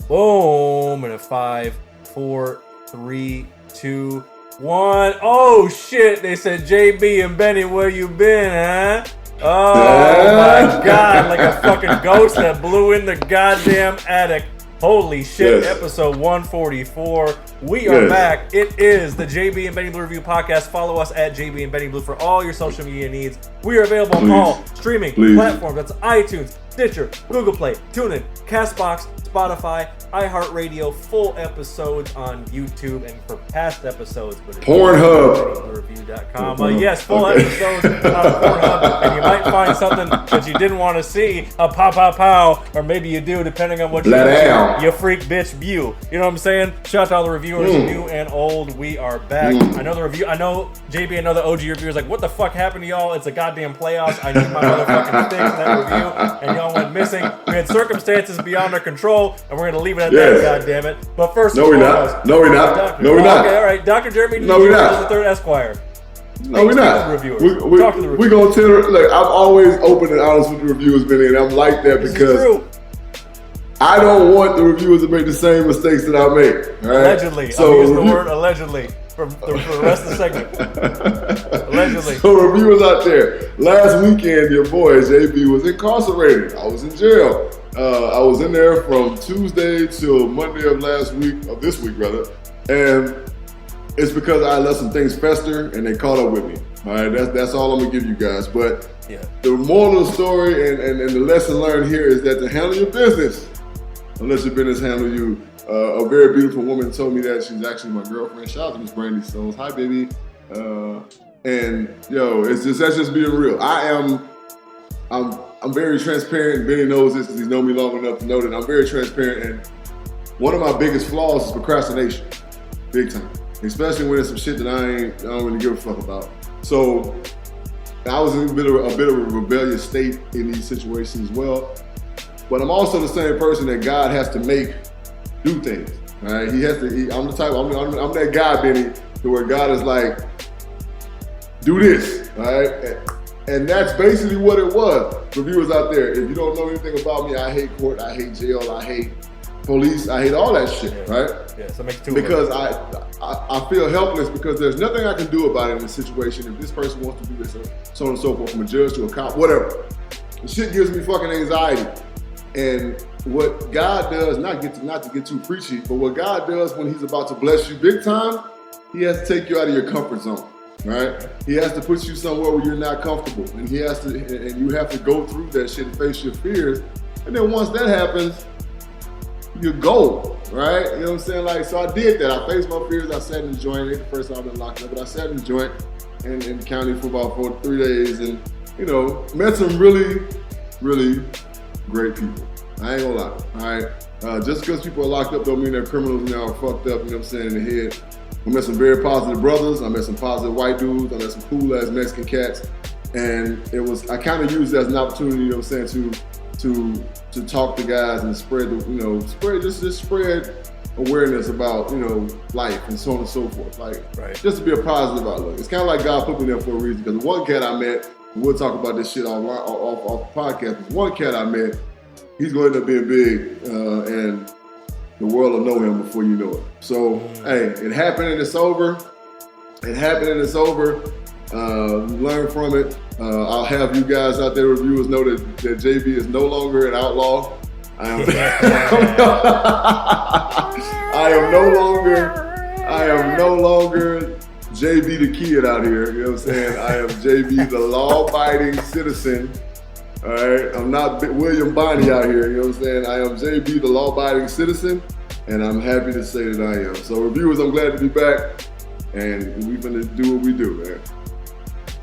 Boom. And a 5, 4, 3, 2, 1. Oh shit! They said JB and Benny, where you been, huh? Oh my god! Like a fucking ghost that blew in the goddamn attic. Holy shit, yes. Episode 144. We are back. It is the JB and Benny Blue Review Podcast. Follow us at JB and Benny Blue for all your social media needs. We are available on all streaming platforms. That's iTunes, Stitcher, Google Play, TuneIn, CastBox, Spotify, iHeartRadio, full episodes on YouTube, and for past episodes, Pornhub. Yes, full episodes on Pornhub, and you might find something that you didn't want to see, pow, or maybe you do, depending on what you freak bitch view. You know what I'm saying? Shout out to all the reviewers, new and old. We are back. I know JB, another OG reviewer is like, what the fuck happened to y'all? It's a goddamn playoffs. I need my motherfucking sticks in that review, and y'all went missing. We had circumstances beyond our control. And we're gonna leave it at that, goddammit. But first, no, we're not. No, we're not. No, we're not. Okay, all right. Dr. Jeremy, no, we're not. The third Esquire. No, we're not. Talk to the reviewers. We're gonna tell. Look, I'm always open and honest with the reviewers, Benny, and I'm like that because I don't want the reviewers to make the same mistakes that I make. Right? Allegedly, so I'll use the word allegedly for the rest of the segment. Allegedly. So reviewers out there, last weekend, your boy JB was incarcerated. I was in jail. I was in there from Tuesday till Monday of this week rather, and it's because I let some things fester and they caught up with me. All right, that's all I'm gonna give you guys. But the moral of the story and the lesson learned here is that to handle your business, unless your business handle you. A very beautiful woman told me that she's actually my girlfriend. Shout out to Miss Brandy Stones. Hi, baby. And yo, that's just being real. I'm very transparent. Benny knows this because he's known me long enough to know that I'm very transparent. And one of my biggest flaws is procrastination, big time. Especially when it's some shit that I don't really give a fuck about. So I was in a bit of a rebellious state in these situations as well. But I'm also the same person that God has to make do things. All right, I'm that guy, Benny, to where God is like, do this. All right. And that's basically what it was. Reviewers out there, if you don't know anything about me, I hate court, I hate jail, I hate police, I hate all that shit, right? Yeah, so make two because I feel helpless because there's nothing I can do about it in this situation. If this person wants to do this, so on and so forth, from a judge to a cop, whatever. The shit gives me fucking anxiety. And what God does, not to get too preachy, but what God does when he's about to bless you big time, he has to take you out of your comfort zone. Right? He has to put you somewhere where you're not comfortable, and you have to go through that shit and face your fears. And then once that happens, you go, right? You know what I'm saying? Like, so I did that. I faced my fears. I sat in the joint. It ain't the first time I've been locked up, but I sat in the joint and in the county for about 3 days, and met some really, really great people. I ain't gonna lie. All right, just because people are locked up don't mean they're criminals and they are fucked up. You know what I'm saying, in the head. I met some very positive brothers. I met some positive white dudes. I met some cool ass Mexican cats, and I kind of used it as an opportunity. You know what I'm saying, to talk to guys and spread spread awareness about life and so on and so forth. Like, just to be a positive outlook. It's kind of like God put me there for a reason. Because the one cat I met, and we'll talk about this shit off the podcast. But one cat I met, he's going to end up being big, and the world will know him before you know it. So, hey, it happened and it's over. Learn from it. I'll have you guys out there, reviewers, know that JB is no longer an outlaw. I am no longer JB the kid out here. You know what I'm saying? I am JB the law-abiding citizen. All right, I'm not William Bonney out here, you know what I'm saying? I am JB, the law-abiding citizen, and I'm happy to say that I am. So reviewers, I'm glad to be back, and we're gonna do what we do, man.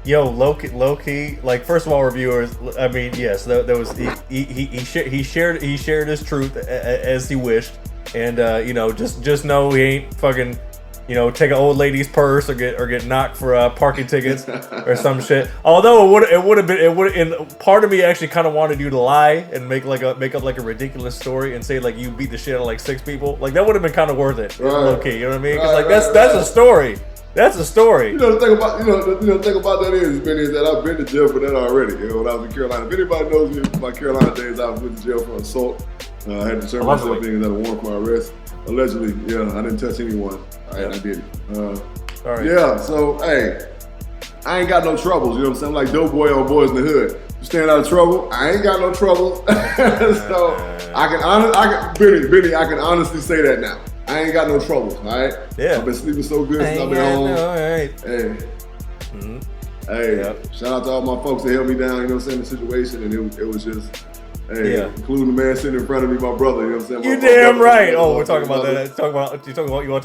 Yo, low key. Like, first of all, reviewers. I mean, yes, there was he shared his truth as he wished, and just know he ain't fucking. Take an old lady's purse or get knocked for parking tickets or some shit. Although it would have been, and part of me actually kind of wanted you to lie and make up like a ridiculous story and say like you beat the shit out of like 6 people. Like that would have been kind of worth it, low key. You know what I mean? Because that's a story. That's a story. The thing about that is that I've been to jail for that already. When I was in Carolina. If anybody knows me from my Carolina days, I went to jail for assault. I had to turn myself in as a warrant for my arrest. Allegedly, yeah, I didn't touch anyone. I did it. Yeah, so, hey, I ain't got no troubles, you know what I'm saying? I'm like dope boy on Boys in the Hood. You staying out of trouble, I ain't got no troubles. So, Benny, I can honestly say that now. I ain't got no troubles, all right? Yeah. I've been sleeping so good since I've been home. All right. Hey. Hey, shout out to all my folks that held me down, you know what I'm saying, the situation, and it was just, including the man sitting in front of me, my brother, you know what I'm saying? You damn right. Oh, we're talking about that. You want to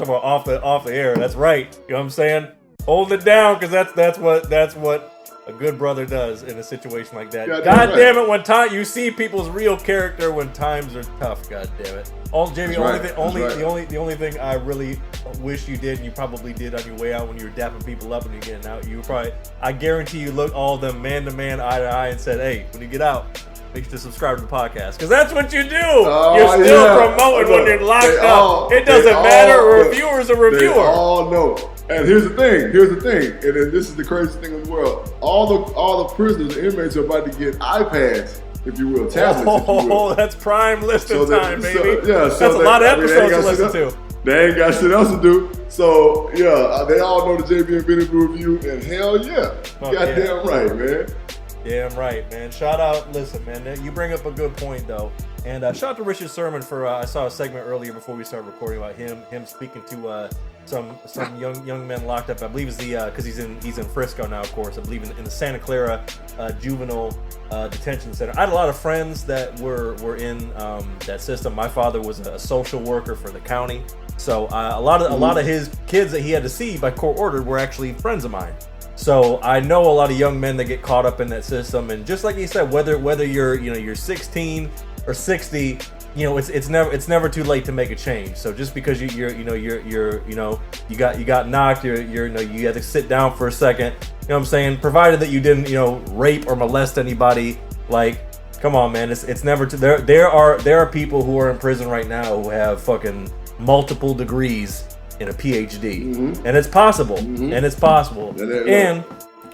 talk about off the air. That's right. You know what I'm saying? Hold it down, because that's what a good brother does in a situation like that. God damn it, when you see people's real character when times are tough, god damn it. The only thing I really wish you did, and you probably did on your way out when you were dapping people up and you're getting out, I guarantee you looked all of them man to man, eye to eye, and said, hey, when you get out, make sure to subscribe to the podcast, because that's what you do. You're still promoting when you're locked up. It doesn't matter. A reviewer's a reviewer. They all know. And here's the thing, and then this is the craziest thing in the world. All the prisoners and inmates are about to get iPads, if you will, tablets. Oh, that's prime listening time, baby. That's a lot of episodes to listen to. They ain't got shit else to do. So, they all know the JB and Benny review, and hell yeah. Goddamn right, man. Damn right, man. Shout out, listen, man, you bring up a good point, though. And shout out to Richard Sermon for, I saw a segment earlier before we started recording about him speaking to some young men locked up. I believe it's because he's in Frisco now, of course. I believe in the Santa Clara juvenile detention center. I had a lot of friends that were in that system. My father was a social worker for the county, so a lot of his kids that he had to see by court order were actually friends of mine. So I know a lot of young men that get caught up in that system, and just like you said, whether you're 16 or 60. It's never too late to make a change. So just because you got knocked, you had to sit down for a second. You know what I'm saying? Provided that you didn't rape or molest anybody. Like, come on, man. It's never too. There are people who are in prison right now who have fucking multiple degrees in a PhD, and it's possible. And it's possible. And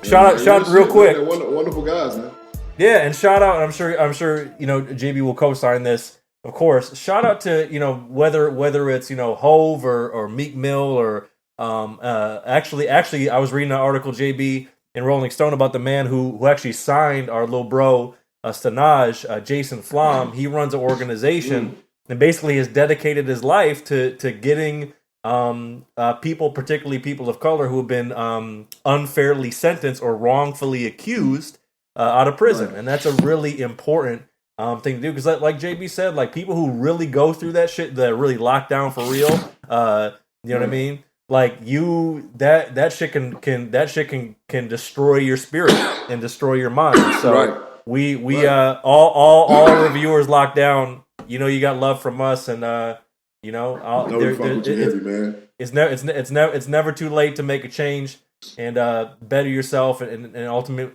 shout out real quick. They're wonderful guys, man. Yeah, and shout out. And I'm sure JB will co-sign this. Of course, shout out to whether it's Hove or Meek Mill or actually I was reading an article, JB, in Rolling Stone about the man who actually signed our little bro Stanaj, Jason Flom. He runs an organization and basically has dedicated his life to getting people, particularly people of color who have been unfairly sentenced or wrongfully accused out of prison, and that's a really important thing to do, because like JB said, like people who really go through that shit, that really lock down for real, you know what I mean? Like that shit can destroy your spirit and destroy your mind. So we all reviewers locked down. You got love from us, and it's never too late to make a change and better yourself and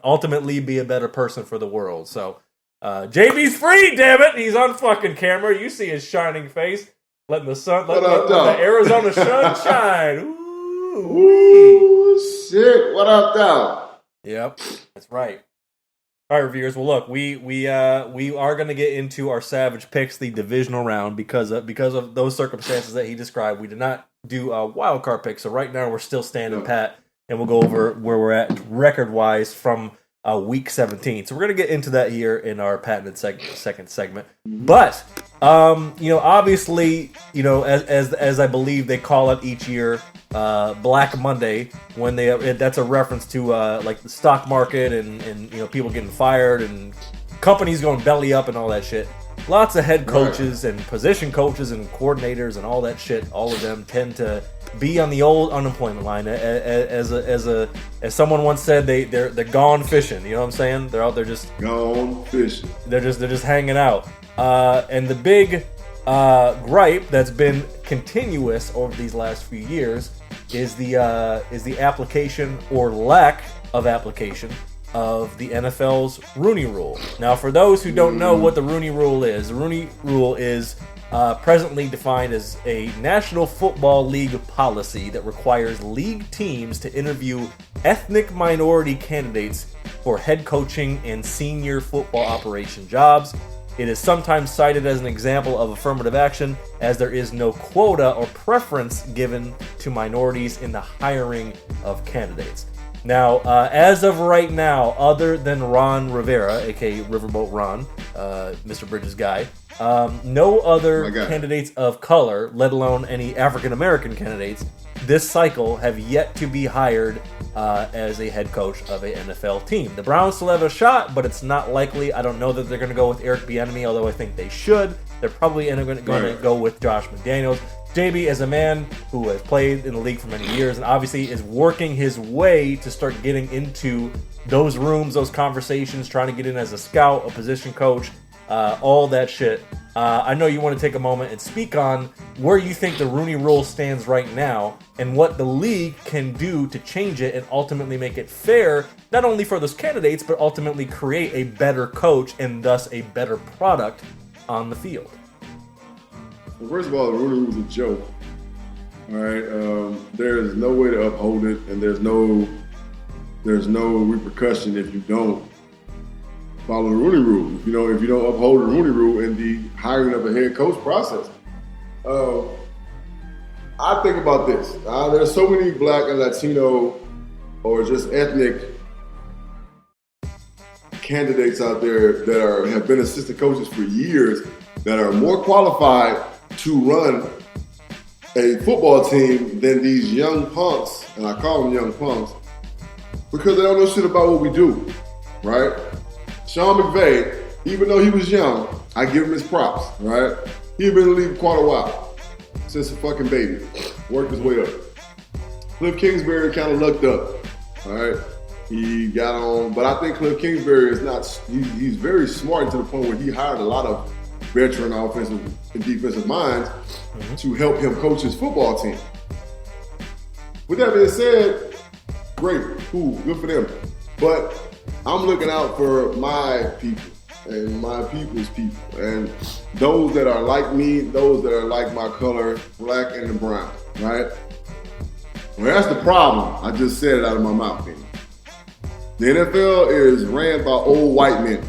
ultimately be a better person for the world. So. JB's free, damn it! He's on fucking camera. You see his shining face, letting the sun, letting the Arizona sun shine. Ooh, shit! What up, though? Yep, that's right. All right, reviewers. Well, look, we are going to get into our Savage picks, the divisional round, because of those circumstances that he described. We did not do a wild card pick, so right now we're still standing pat, and we'll go over where we're at record wise from. Week 17. So we're gonna get into that here in our patented second segment. But obviously, as I believe they call it each year, Black Monday, when that's a reference to like the stock market and people getting fired and companies going belly up and all that shit. Lots of head coaches and position coaches and coordinators and all that shit. All of them tend to be on the old unemployment line. As someone once said, they're gone fishing. You know what I'm saying? They're out there just gone fishing. They're just hanging out. And the big gripe that's been continuous over these last few years is the application or lack of application of the NFL's Rooney Rule. Now, for those who don't know what the Rooney Rule is, the Rooney Rule is presently defined as a National Football League policy that requires league teams to interview ethnic minority candidates for head coaching and senior football operation jobs. It is sometimes cited as an example of affirmative action, as there is no quota or preference given to minorities in the hiring of candidates. Now, as of right now, other than Ron Rivera, aka Riverboat Ron, Mr. Bridges guy, no other candidates of color, let alone any African American candidates, this cycle have yet to be hired as a head coach of a NFL team. The Browns still have a shot, but it's not likely. I don't know that they're going to go with Eric Bieniemy, although I think they should. They're probably going to go with Josh McDaniels. JB is a man who has played in the league for many years and obviously is working his way to start getting into those rooms, those conversations, trying to get in as a scout, a position coach, all that shit. I know you want to take a moment and speak on where you think the Rooney Rule stands right now and what the league can do to change it and ultimately make it fair, not only for those candidates, but ultimately create a better coach and thus a better product on the field. Well, first of all, the Rooney Rule is a joke. All right, there's no way to uphold it, and there's no repercussion if you don't follow the Rooney Rule. If you don't uphold the Rooney Rule in the hiring of a head coach process. I think about this. There's so many Black and Latino or just ethnic candidates out there that have been assistant coaches for years that are more qualified to run a football team than these young punks, and I call them young punks, because they don't know shit about what we do, right? Sean McVay, even though he was young, I give him his props, right? He had been in the league quite a while, since a fucking baby, worked his way up. Cliff Kingsbury kind of lucked up, all right? He got on, but I think Cliff Kingsbury is not, he's very smart to the point where he hired a lot of veteran offensive and defensive minds to help him coach his football team. With that being said, great, cool, good for them. But I'm looking out for my people and my people's people and those that are like me, those that are like my color, Black and the brown, right? Well, that's the problem. I just said it out of my mouth. Man. The NFL is ran by old white men,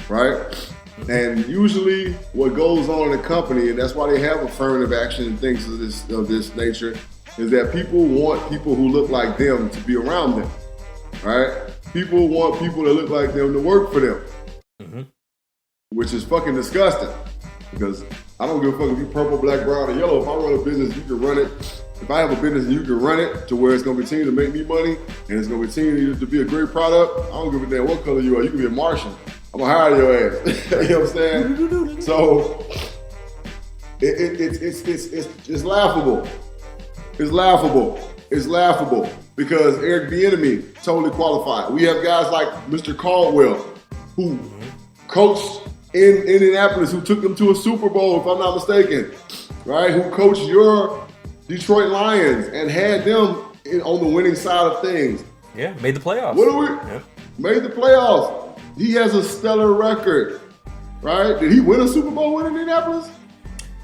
right? And usually what goes on in a company, and that's why they have affirmative action and things of this nature, is that people want people who look like them to be around them, right? People want people that look like them to work for them, which is fucking disgusting because I don't give a fuck if you're purple, black, brown, or yellow. If I run a business, you can run it. If I have a business and you can run it to where it's going to continue to make me money and it's going to continue to be a great product, I don't give a damn what color you are. You can be a Martian. I'm going to hire your ass. You know what I'm saying? So it's laughable. It's laughable. It's laughable because Eric Bieniemy totally qualified. We have guys like Mr. Caldwell who coached in Indianapolis, who took them to a Super Bowl, if I'm not mistaken, right? Who coached your Detroit Lions and had them on the winning side of things. Yeah, made the playoffs. Made the playoffs. He has a stellar record, right? Did he win a Super Bowl with Indianapolis?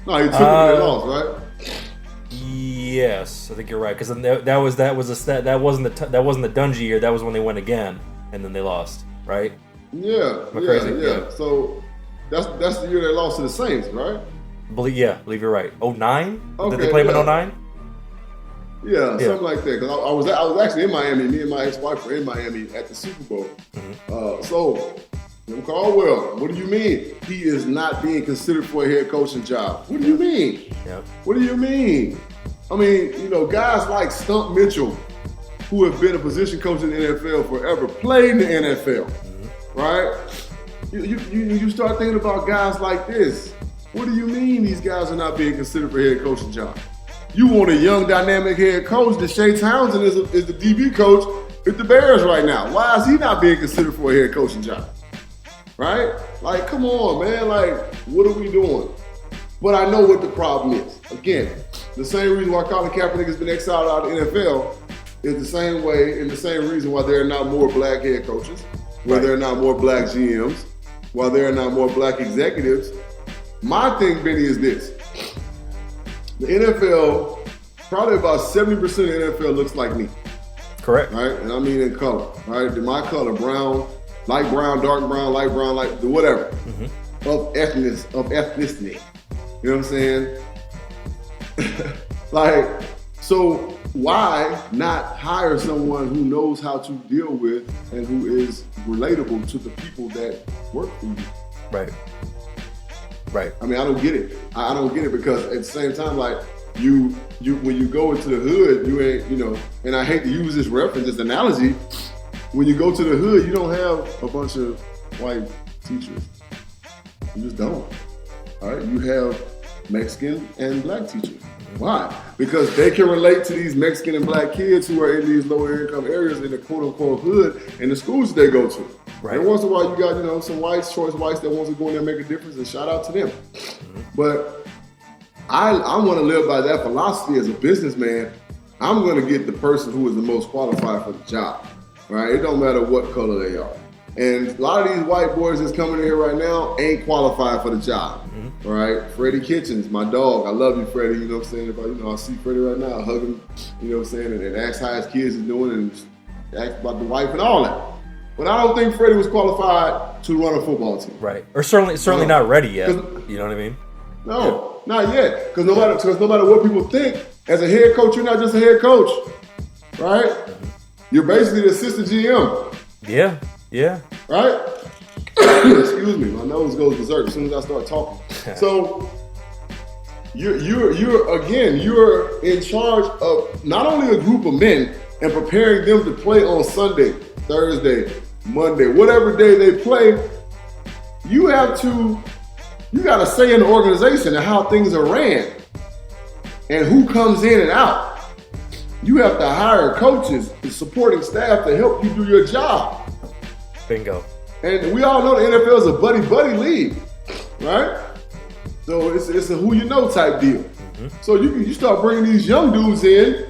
No, he took them and they lost, right? Yes, I think you're right. Because that wasn't the Dungy year. That was when they went again, and then they lost, right? Yeah. So that's the year they lost to the Saints, right? Believe you're right. 2009? Okay, did they play them in 2009? Yeah, something like that. Because I was actually in Miami. Me and my ex-wife were in Miami at the Super Bowl. So, Jim Caldwell, what do you mean? He is not being considered for a head coaching job. What do you mean? Yep. What do you mean? I mean, guys like Stump Mitchell, who have been a position coach in the NFL forever, played in the NFL, right? You start thinking about guys like this. What do you mean these guys are not being considered for a head coaching job? You want a young, dynamic head coach. Deshae Townsend is the DB coach with the Bears right now. Why is he not being considered for a head coaching job? Right? Like, come on, man. Like, what are we doing? But I know what the problem is. Again, the same reason why Colin Kaepernick has been exiled out of the NFL is the same way and the same reason why there are not more black head coaches, why there are not more black GMs, why there are not more black executives. My thing, Benny, is this. The NFL, probably about 70% of the NFL looks like me. Correct. Right? And I mean in color, right? My color, brown, light brown, dark brown, light brown, whatever. ethnicity. You know what I'm saying? Like, so why not hire someone who knows how to deal with and who is relatable to the people that work for you? Right. Right. I mean, I don't get it. I don't get it because at the same time, like you when you go into the hood, you ain't, you know, and I hate to use this reference, this analogy, when you go to the hood, you don't have a bunch of white teachers. You just don't. All right, you have Mexican and black teachers. Why? Because they can relate to these Mexican and black kids who are in these lower income areas in the quote unquote hood in the schools they go to. Right. And once in a while you got, you know, some choice whites that wants to go in there and make a difference, and shout out to them. But I want to live by that philosophy as a businessman. I'm going to get the person who is the most qualified for the job. Right? It don't matter what color they are. And a lot of these white boys that's coming in here right now ain't qualified for the job. All right, Freddie Kitchens, my dog. I love you, Freddie. You know what I'm saying? If I see Freddie right now, I hug him. You know what I'm saying? And ask how his kids is doing, and ask about the wife and all that. But I don't think Freddie was qualified to run a football team. Right, or certainly not ready yet. You know what I mean? No, not yet. Because no matter what people think, as a head coach, you're not just a head coach, right? You're basically the assistant GM. Yeah. Right? Excuse me, my nose goes berserk as soon as I start talking. So you're in charge of not only a group of men and preparing them to play on Sunday, Thursday, Monday, whatever day they play. You got to say in the organization and how things are ran and who comes in and out. You have to hire coaches and supporting staff to help you do your job. Bingo. And we all know the NFL is a buddy league, right? So it's a who you know type deal. So you start bringing these young dudes in,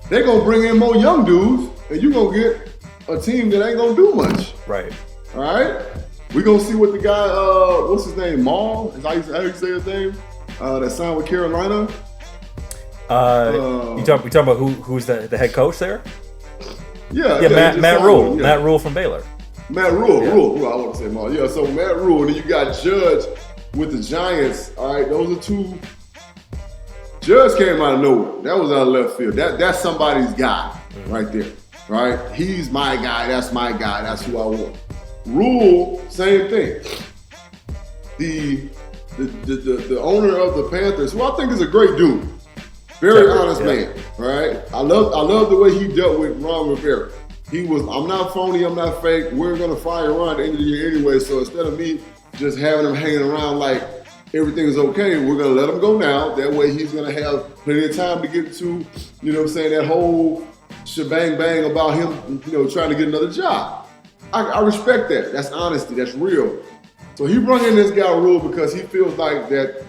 they're going to bring in more young dudes, and you're going to get a team that ain't going to do much. Right. All right? We're going to see what the guy, what's his name, Maul? Is how you say his name? That signed with Carolina. We talking about who's the head coach there? Yeah, Matt Rule. Yeah. Matt Rule from Baylor. Matt Rule. I want to say Maul. Yeah, so Matt Rule, and then you got Judge with the Giants. All right, those are two. Judge came out of nowhere. That was out of left field. That's somebody's guy right there. Right? He's my guy. That's my guy. That's who I want. Rule, same thing. The owner of the Panthers, who I think is a great dude, very honest man. Right? I love the way he dealt with Ron Rivera. He was, I'm not phony, I'm not fake. We're gonna fire Ron at the end of the year anyway. So instead of me just having him hanging around like everything's okay, we're gonna let him go now. That way he's gonna have plenty of time to get to, you know what I'm saying, that whole shebang bang about him, you know, trying to get another job. I respect that. That's honesty, that's real. So he brought in this guy Rule because he feels like that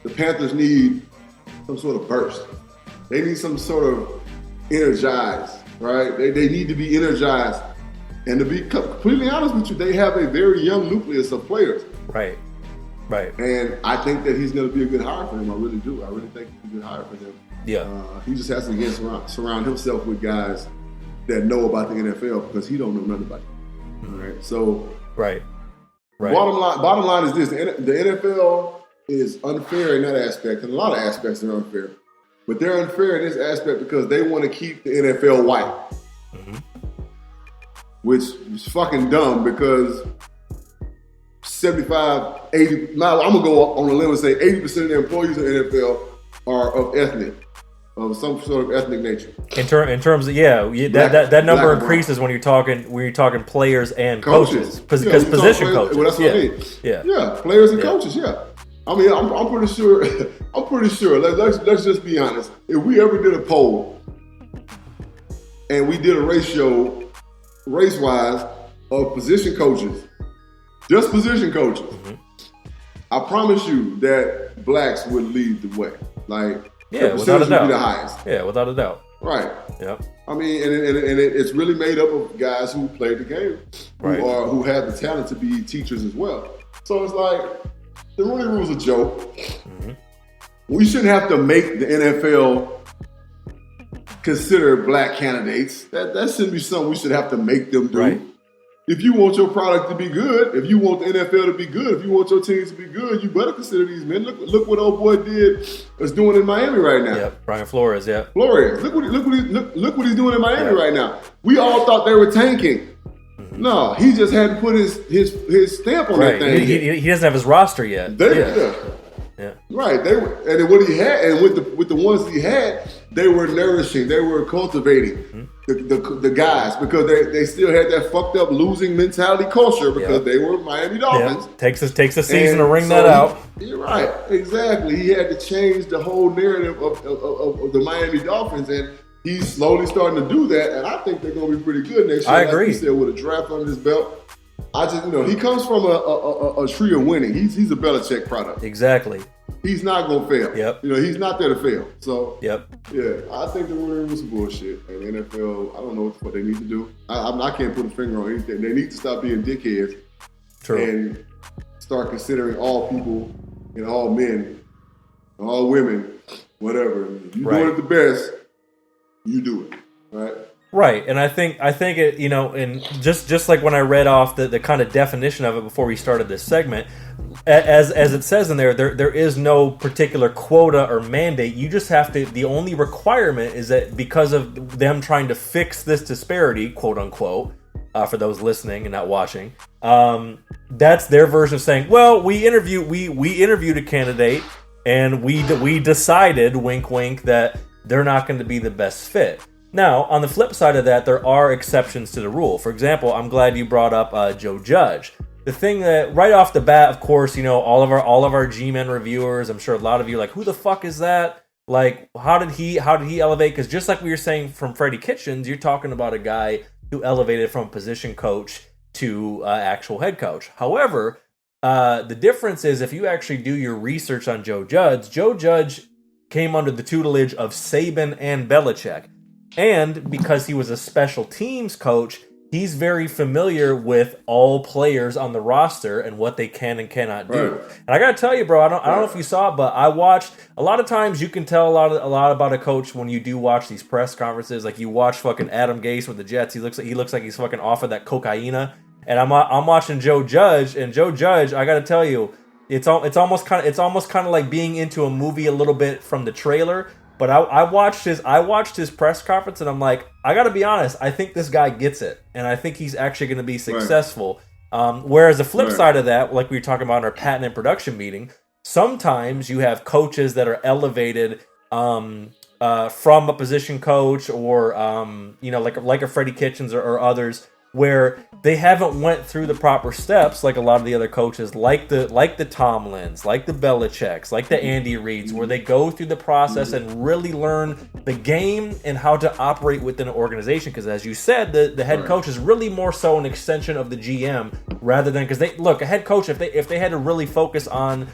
the Panthers need some sort of burst. They need some sort of energized, right? They need to be energized. And to be completely honest with you, they have a very young nucleus of players. Right. And I think that he's going to be a good hire for them. I really do. I really think he's a good hire for them. Yeah. He just has to surround himself with guys that know about the NFL because he don't know nothing about it. Right. So. Right. Bottom line is this: the NFL is unfair in that aspect, and a lot of aspects are unfair. But they're unfair in this aspect because they want to keep the NFL white, which is fucking dumb because 75, 80, now I'm going to go on a limb and say 80% of the employees in the NFL are of some sort of ethnic nature. In terms of, that number increases when you're talking players and coaches. Because position coaches. Well, that's what I mean. Yeah, players and coaches, I mean, I'm pretty sure. Let's just be honest. If we ever did a poll and we did a ratio, race-wise, of position coaches, just position coaches, I promise you that blacks would lead the way. Like, the without a doubt, would be the highest. Yeah, without a doubt. Right. Yeah. I mean, and it's really made up of guys who played the game, who have the talent to be teachers as well. So it's like, the Rooney Rule's a joke. We shouldn't have to make the NFL consider black candidates. That shouldn't be something we should have to make them do. if you want your product to be good, if you want the NFL to be good, if you want your teams to be good, you better consider these men. Look what old boy is doing in Miami right now. Yeah, Brian Flores. Yeah, Flores. Look what he's doing in Miami right now. We all thought they were tanking. Mm-hmm. No, he just hadn't put his stamp on that thing. He doesn't have his roster yet. Yeah. Right. They were, and then what he had, and with the ones he had, they were nourishing. They were cultivating the guys because they still had that fucked up losing mentality culture because they were Miami Dolphins. Takes a season to wring that out. You're right. Exactly. He had to change the whole narrative of the Miami Dolphins, and he's slowly starting to do that. And I think they're going to be pretty good next year. I agree. Like you said, with a draft under his belt. I just, he comes from a tree of winning. He's a Belichick product. Exactly. He's not going to fail. Yep. He's not there to fail. So, yeah, I think the winning was some bullshit. And the NFL, I don't know what they need to do. I can't put a finger on anything. They need to stop being dickheads. True. And start considering all people and all men, all women, whatever. If you're doing it the best, you do it. Right? Right, and I think it, and just like when I read off the kind of definition of it before we started this segment, as it says in there is no particular quota or mandate. You just have to. The only requirement is that because of them trying to fix this disparity, quote unquote, for those listening and not watching, that's their version of saying, well, we interviewed a candidate and we decided, wink wink, that they're not going to be the best fit. Now, on the flip side of that, there are exceptions to the rule. For example, I'm glad you brought up Joe Judge. The thing that right off the bat, of course, all of our G-Men reviewers, I'm sure a lot of you are like, who the fuck is that? Like, how did he elevate? Because just like we were saying from Freddie Kitchens, you're talking about a guy who elevated from position coach to actual head coach. However, the difference is if you actually do your research on Joe Judge came under the tutelage of Saban and Belichick. And because he was a special teams coach, he's very familiar with all players on the roster and what they can and cannot do. Right. And I gotta tell you, bro, I don't know if you saw it, but I watched a lot of times. You can tell a lot about a coach when you do watch these press conferences. Like you watch fucking Adam Gase with the Jets. He looks like he's fucking off of that cocaina. And I'm watching Joe Judge, and Joe Judge, I gotta tell you, it's almost kind of like being into a movie a little bit from the trailer. But I watched his press conference, and I'm like, I got to be honest, I think this guy gets it, and I think he's actually going to be successful. Right. Whereas the flip side of that, like we were talking about in our patent and production meeting, sometimes you have coaches that are elevated from a position coach or like a Freddie Kitchens or others, where they haven't went through the proper steps like a lot of the other coaches, like the Tomlins, like the Belichicks, like the Andy Reids, where they go through the process and really learn the game and how to operate within an organization. Because as you said, the head coach is really more so an extension of the GM rather than, because a head coach, if they had to really focus on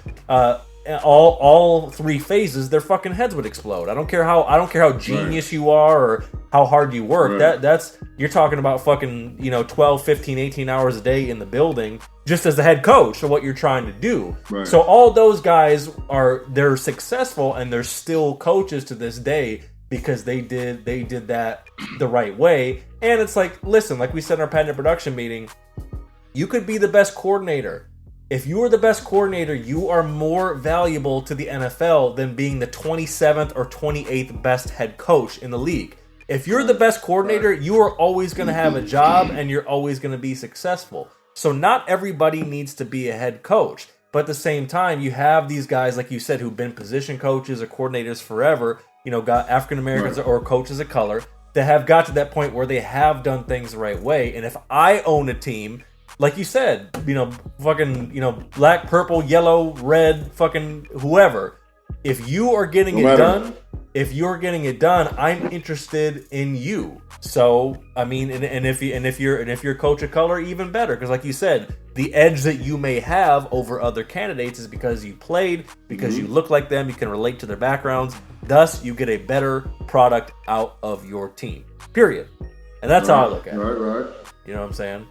all three phases, their fucking heads would explode. I don't care how genius you are or how hard you work. That's you're talking about fucking 12, 15, 18 hours a day in the building just as the head coach of what you're trying to do. Right. So all those guys they're successful and they're still coaches to this day because they did that the right way. And it's like, listen, like we said in our patent production meeting, you could be the best coordinator. If you are the best coordinator, you are more valuable to the NFL than being the 27th or 28th best head coach in the league. If you're the best coordinator, you are always going to have a job and you're always going to be successful. So not everybody needs to be a head coach. But at the same time, you have these guys, like you said, who've been position coaches or coordinators forever, got African Americans or coaches of color that have got to that point where they have done things the right way. And if I own a team, like you said, fucking, black, purple, yellow, red, fucking whoever. If you are getting it done, I'm interested in you. So, I mean, and if you're a coach of color, even better. Because like you said, the edge that you may have over other candidates is because you played, because you look like them, you can relate to their backgrounds. Thus, you get a better product out of your team. Period. And that's how I look at it. Right. You know what I'm saying?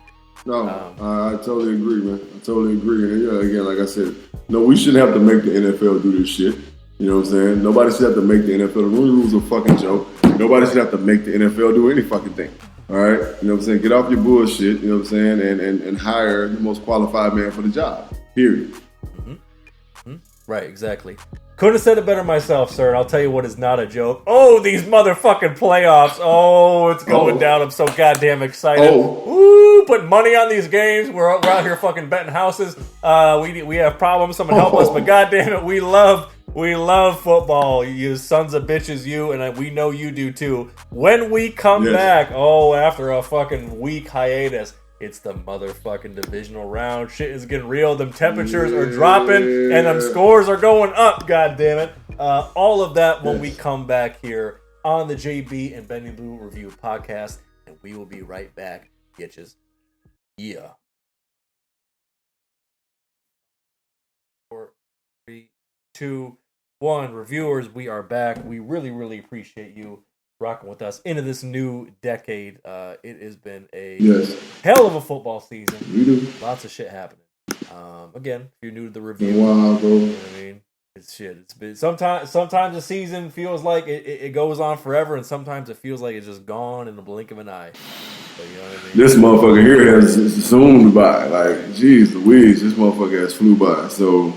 No, I totally agree, man. I totally agree. And again, like I said, we shouldn't have to make the NFL do this shit. You know what I'm saying? Nobody should have to make the NFL. The Rooney Rule's a fucking joke. Nobody should have to make the NFL do any fucking thing. All right, you know what I'm saying? Get off your bullshit, you know what I'm saying, and hire the most qualified man for the job. Period. Right, exactly. Couldn't have said it better myself, sir. And I'll tell you what is not a joke. Oh, these motherfucking playoffs. Oh, it's going down. I'm so goddamn excited. Woo, put money on these games. We're out here fucking betting houses. We have problems. Someone help us. But goddamn it, we love football. You sons of bitches, you. And we know you do too. When we come back, after a fucking week hiatus, it's the motherfucking divisional round. Shit is getting real. Them temperatures are dropping and them scores are going up. God damn it. All of that when we come back here on the JB and Benny Blue Review podcast. And we will be right back, bitches. Yeah. 4, 3, 2, 1. Reviewers, we are back. We really, really appreciate you rocking with us into this new decade. It has been a hell of a football season. We do. Lots of shit happening. Again, if you're new to the review, wow, bro. You know what I mean? It's shit. It's been sometimes the season feels like it goes on forever, and sometimes it feels like it's just gone in the blink of an eye. So, you know what I mean? This motherfucker here has zoomed by. Like, geez Louise, this motherfucker has flew by. So,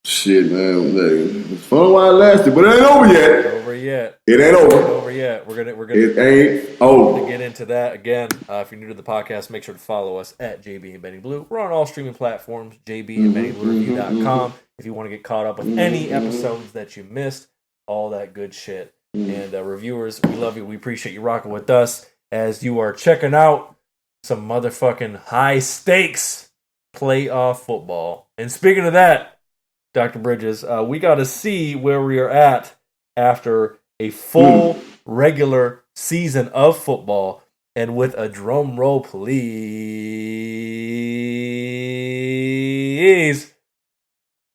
shit, man. Like, it's fun while it lasted, but it ain't over yet. It ain't over yet. It ain't over. It ain't over yet. We're gonna. It ain't over. To get into that again. If you're new to the podcast, make sure to follow us at JB and Benny Blue. We're on all streaming platforms. JBandBennyBlueReview.com. If you want to get caught up with any episodes that you missed, all that good shit. And reviewers, we love you. We appreciate you rocking with us as you are checking out some motherfucking high stakes playoff football. And speaking of that, Dr. Bridges, we got to see where we are at after a full regular season of football. And with a drum roll, please,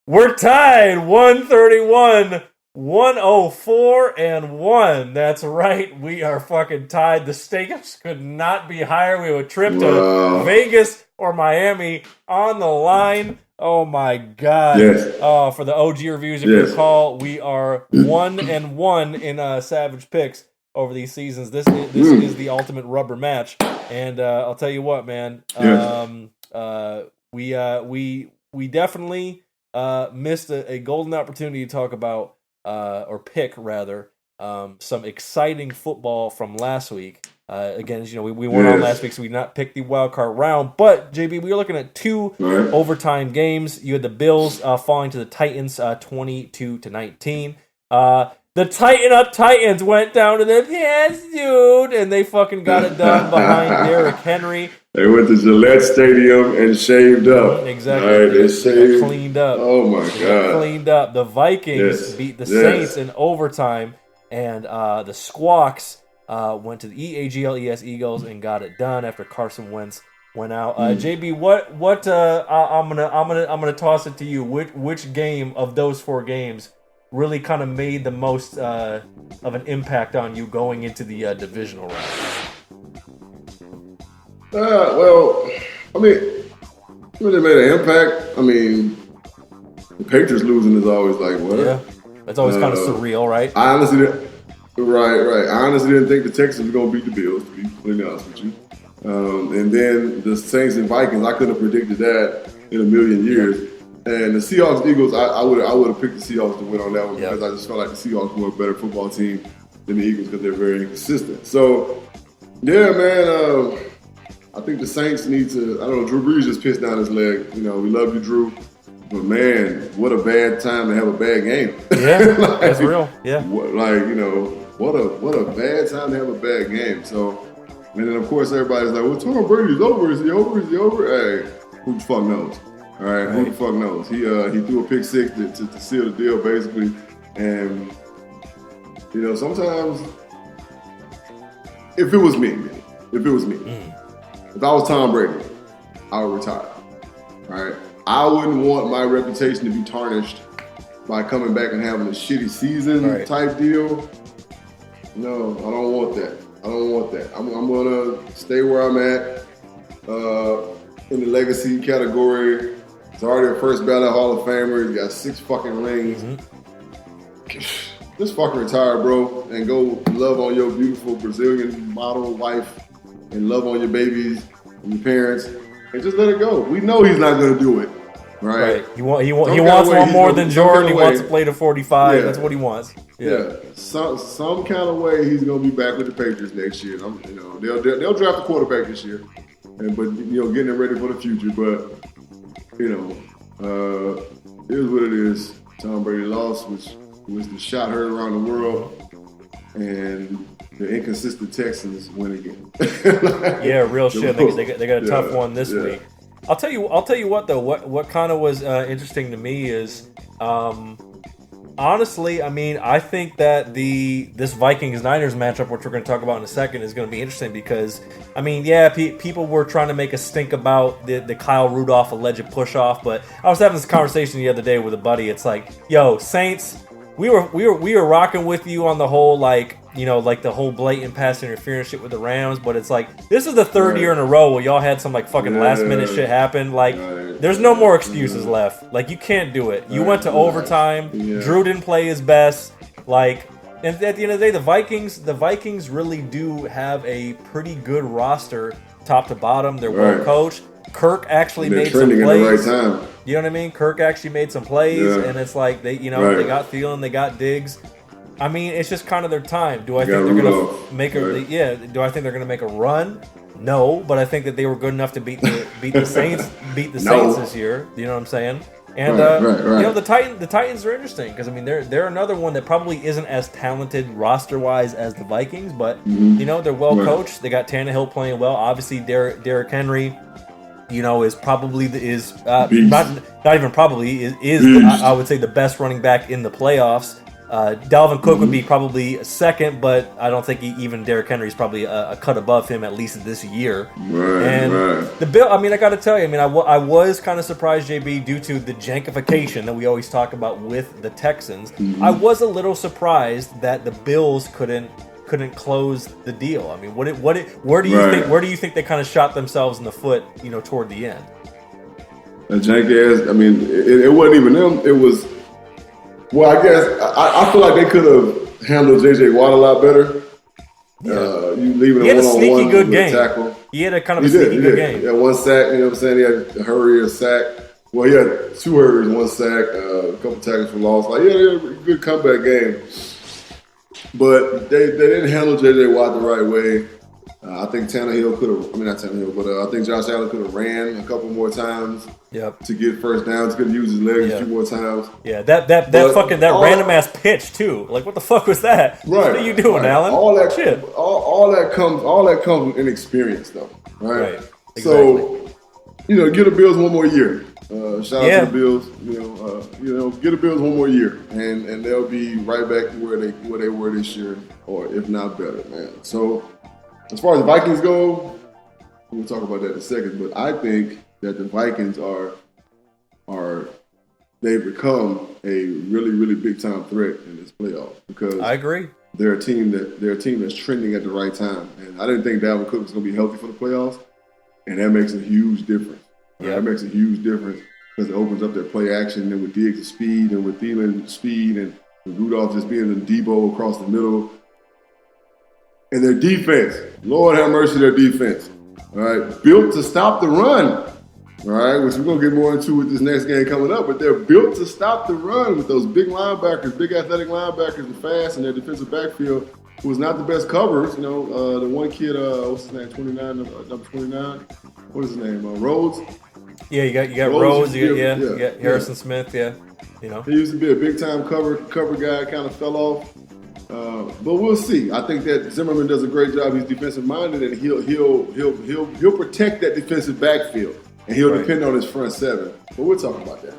we're tied 131, 104, and 1. That's right. We are fucking tied. The stakes could not be higher. We have a trip to Vegas or Miami on the line. Oh my God! Yes. For the OG reviews, if you recall, we are 1-1 in Savage picks over these seasons. This is the ultimate rubber match, and I'll tell you what, man. We definitely missed a golden opportunity to talk about or pick rather some exciting football from last week. Again, as you know, we weren't on last week, so we did not pick the wild card round. But JB, we were looking at 2 overtime games. You had the Bills falling to the Titans 22-19. The Titans went down to the pursuit, and they fucking got it done behind Derrick Henry. They went to Gillette Stadium and shaved up. Exactly. Right, they shaved. Cleaned up. Oh my God. Cleaned up. The Vikings beat the Saints in overtime, and the Squawks went to the EAGLES Eagles and got it done after Carson Wentz went out. JB, what? I'm gonna toss it to you. Which game of those 4 games really kind of made the most of an impact on you going into the divisional round? Well, I mean, it really made an impact. I mean, the Patriots losing is always like, what? Yeah, that's always kind of surreal, right? I honestly didn't. Right. I honestly didn't think the Texans were going to beat the Bills, to be completely honest with you. And then the Saints and Vikings, I couldn't have predicted that in a million years. And the Seahawks, Eagles, I would have picked the Seahawks to win on that one because I just felt like the Seahawks were a better football team than the Eagles because they're very inconsistent. So, yeah, man, I think the Saints need to, I don't know, Drew Brees just pissed down his leg. You know, we love you, Drew. But, man, what a bad time to have a bad game. Yeah, that's real. Yeah. What a bad time to have a bad game. So, and then, of course, everybody's like, well, Tom Brady's over. Is he over? Hey, who the fuck knows? All right, who the fuck knows? He threw a pick 6 to seal the deal, basically. And, you know, sometimes, if it was me, if I was Tom Brady, I would retire. All right? I wouldn't want my reputation to be tarnished by coming back and having a shitty season type deal. No, I don't want that. I'm going to stay where I'm at in the legacy category. He's already a first ballot Hall of Famer. He's got 6 fucking rings. Just fucking retire, bro, and go love on your beautiful Brazilian model wife and love on your babies and your parents and just let it go. We know he's not going to do it, right? He wants one more than Jordan. He wants to play to 45. That's what he wants. Yeah. Some kind of way he's going to be back with the Patriots next year. They'll draft a quarterback this year, but getting them ready for the future. But it is what it is. Tom Brady lost, which was the shot heard around the world, and the inconsistent Texans win again. Real shit. They got a tough one this week. I'll tell you what though. What kind of was interesting to me is, honestly, I mean, I think that this Vikings-Niners matchup, which we're going to talk about in a second, is going to be interesting because, I mean, people were trying to make a stink about the Kyle Rudolph alleged push-off, but I was having this conversation the other day with a buddy. It's like, yo, Saints, we were rocking with you on the whole, the whole blatant pass interference shit with the Rams, but it's like, this is the third year in a row where y'all had some fucking last minute shit happen. There's no more excuses left. You can't do it. You went to overtime. Drew didn't play his best. And at the end of the day, the Vikings really do have a pretty good roster, top to bottom. They're well coached. Kirk actually made some plays. In the right time. You know what I mean? Kirk actually made some plays, and it's like they got Thielen, they got Diggs. I mean, it's just kind of their time. Do I think they're going to make do I think they're going to make a run? No, but I think that they were good enough to beat the Saints, Saints this year. You know what I'm saying? And the Titans are interesting because I mean they're another one that probably isn't as talented roster wise as the Vikings, but they're well coached. They got Tannehill playing well. Obviously, Derrick Henry, is probably not even probably is I would say the best running back in the playoffs. Dalvin Cook would be probably second, but I don't think even Derrick Henry is probably a cut above him, at least this year. The Bill, I mean, I got to tell you, I mean, I was kind of surprised, JB, due to the jankification that we always talk about with the Texans. I was a little surprised that the Bills couldn't close the deal. I mean, where do you think they kind of shot themselves in the foot, toward the end? The janky ass. I mean, it wasn't even them. It was. Well, I guess I feel like they could have handled J.J. Watt a lot better. You leaving he had a one-on-one sneaky good game. Tackle. He had a kind of sneaky good game. Yeah, one sack. You know what I'm saying? He had a hurry, a sack. Well, he had 2 hurries, 1 sack, a couple tackles for loss. They had a good comeback game. But they didn't handle J.J. Watt the right way. I think Tannehill could have. I mean, not Tannehill, but I think Josh Allen could have ran a couple more times. To get first downs, could have used his legs a few more times. Yeah, that random ass pitch too. Like, what the fuck was that? Right. What are you doing, Allen? All that comes with inexperience, though. Right. Exactly. So, give the Bills one more year. Shout out to the Bills. Get the Bills one more year, and they'll be right back to where they were this year, or if not better, man. So, as far as the Vikings go, we'll talk about that in a second. But I think that the Vikings they've become a really, really big time threat in this playoff because I agree. They're a team that's trending at the right time, and I didn't think Dalvin Cook was going to be healthy for the playoffs, and that makes a huge difference. That makes a huge difference because it opens up their play action, and with Diggs' speed, and with Thielen speed, and with Rudolph just being the Debo across the middle, and their defense. Lord have mercy, their defense. All right, built to stop the run. All right, which we're going to get more into with this next game coming up, but they're built to stop the run with those big linebackers, big athletic linebackers and fast in their defensive backfield, who was not the best covers. The one kid, what's his name, 29, number 29? What is his name, Rhodes? Yeah, you got Rhodes, you got Harrison Smith, He used to be a big-time cover guy, kind of fell off. But we'll see. I think that Zimmerman does a great job. He's defensive-minded, and he'll protect that defensive backfield. And he'll depend on his front seven. But we'll talk about that.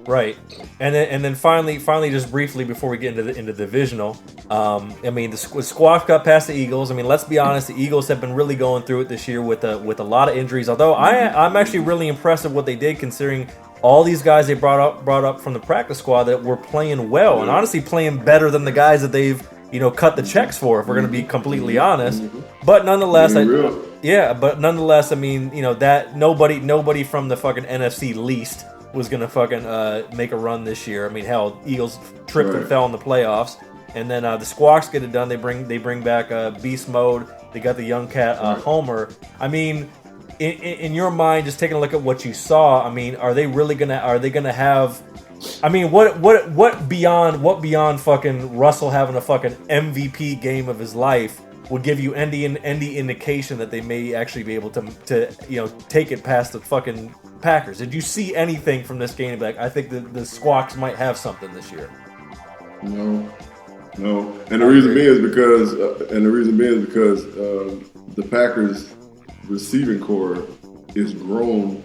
Right. And then finally, just briefly before we get into the divisional, I mean, the squawk got past the Eagles. I mean, let's be honest, the Eagles have been really going through it this year with a lot of injuries. Although I'm actually really impressed with what they did, considering all these guys they brought up from the practice squad that were playing well and honestly playing better than the guys that they've cut the checks for, if we're going to be completely honest. But nonetheless, I mean, that nobody from the fucking NFC least was going to fucking make a run this year. I mean, hell, Eagles tripped and fell in the playoffs. And then the Squawks get it done. They bring back Beast Mode. They got the young cat Homer. I mean, in your mind, just taking a look at what you saw, I mean, are they gonna have? I mean, what beyond fucking Russell having a fucking MVP game of his life would give you any indication that they may actually be able to take it past the fucking Packers? Did you see anything from this game? Like, I think the Squawks might have something this year. No. And the reason being is because the Packers receiving core is grown.